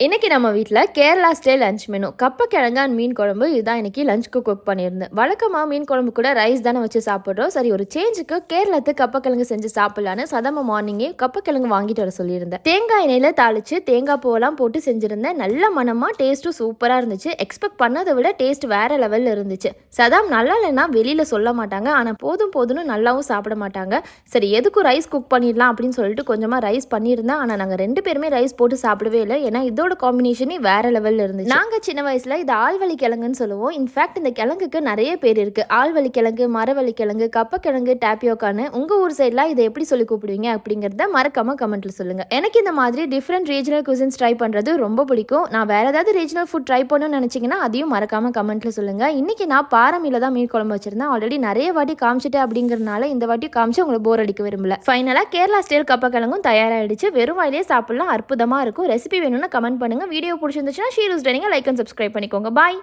இன்னைக்கு நம்ம வீட்டில் கேரளா ஸ்டைல் லஞ்ச் மெனு கப்பக்கிழங்கு அண்ட் மீன் குழம்பு இதுதான் இன்னைக்கு லஞ்சுக்கு குக் பண்ணியிருந்தேன். வழக்கமாக மீன் குழம்பு கூட ரைஸ் தானே வச்சு சாப்பிட்றோம். சரி, ஒரு சேஞ்சுக்கு கேரளத்து கப்பக்கிழங்கு செஞ்சு சாப்பிடலான்னு சதம மார்னிங்கே கப்பக்கிழங்கு வாங்கிட்டு வர சொல்லியிருந்தேன். தேங்காய் எண்ணெயில் தாளிச்சு தேங்காய் பூவெல்லாம் போட்டு செஞ்சுருந்தேன். நல்ல மனமாக டேஸ்ட்டும் சூப்பராக இருந்துச்சு. எக்ஸ்பெக்ட் பண்ணதை விட டேஸ்ட் வேற லெவலில் இருந்துச்சு. சதாம் நல்லா இல்லைன்னா வெளியில் சொல்ல மாட்டாங்க, ஆனால் போதும் போதும்னு நல்லாவும் சாப்பிட மாட்டாங்க. சரி, எதுக்கும் ரைஸ் குக் பண்ணிடலாம் அப்படின்னு சொல்லிட்டு கொஞ்சமாக ரைஸ் பண்ணியிருந்தேன். ஆனால் நாங்கள் 2 பேருமே ரைஸ் போட்டு சாப்பிடவே இல்லை. ஏன்னா இதோட காம்பினேஷனே வேற லெவல்ல இருந்துச்சு. நாங்க சின்ன வயசுல இது ஆழ்வழி கிழங்குன்னு சொல்லுவோம். இன்ஃபேக்ட் இந்த கிழங்குக்கு நிறைய பேர் இருக்கு. ஆழ்வழி கிழங்கு, மரவள்ளி கிழங்கு, கப்பக்கிழங்கு, டாப்பியோக்கான்னு. உங்க ஊர் சைட்ல இதை எப்படி சொல்லி கூப்பிடுவீங்க அப்படிங்கறத மறக்காம கமெண்ட்ல சொல்லுங்க. எனக்கு இந்த மாதிரி டிஃப்ரெண்ட் ரீஜனல் குசின்ஸ் ட்ரை பண்றது ரொம்ப பிடிக்கும். நான் வேற ஏதாவது ரீஜனல் ஃபுட் ட்ரை பண்ணணும்னு நினைச்சீங்கன்னா அதையும் மறக்காம கமெண்ட்ல சொல்லுங்க. இன்னைக்கு நான் பாரமில தான் மீன் குழம்பு வச்சிருந்தேன். ஆல்ரெடி நிறைய வாட்டி காமிச்சிட்டேன் அப்படிங்கறதுனால இந்த வாட்டி காமிச்சு உங்களை போர் அடிக்க விரும்பல. ஃபைனலா கேரளா ஸ்டைல் கப்பக்கிழங்கும் தயாராகிடுச்சு. வெறும் வாயிலே சாப்பிடலாம், அற்புதமா இருக்கும். ரெசிபி வேணும்னா கமெண்ட் பண்ணுங்க. வீடியோ பிடிச்சிருந்துச்சுன்னா ஷீரூஸ் டைனிங்கை லைக் அண்ட் சப்ஸ்கிரைப் பண்ணிக்கோங்க. பாய்.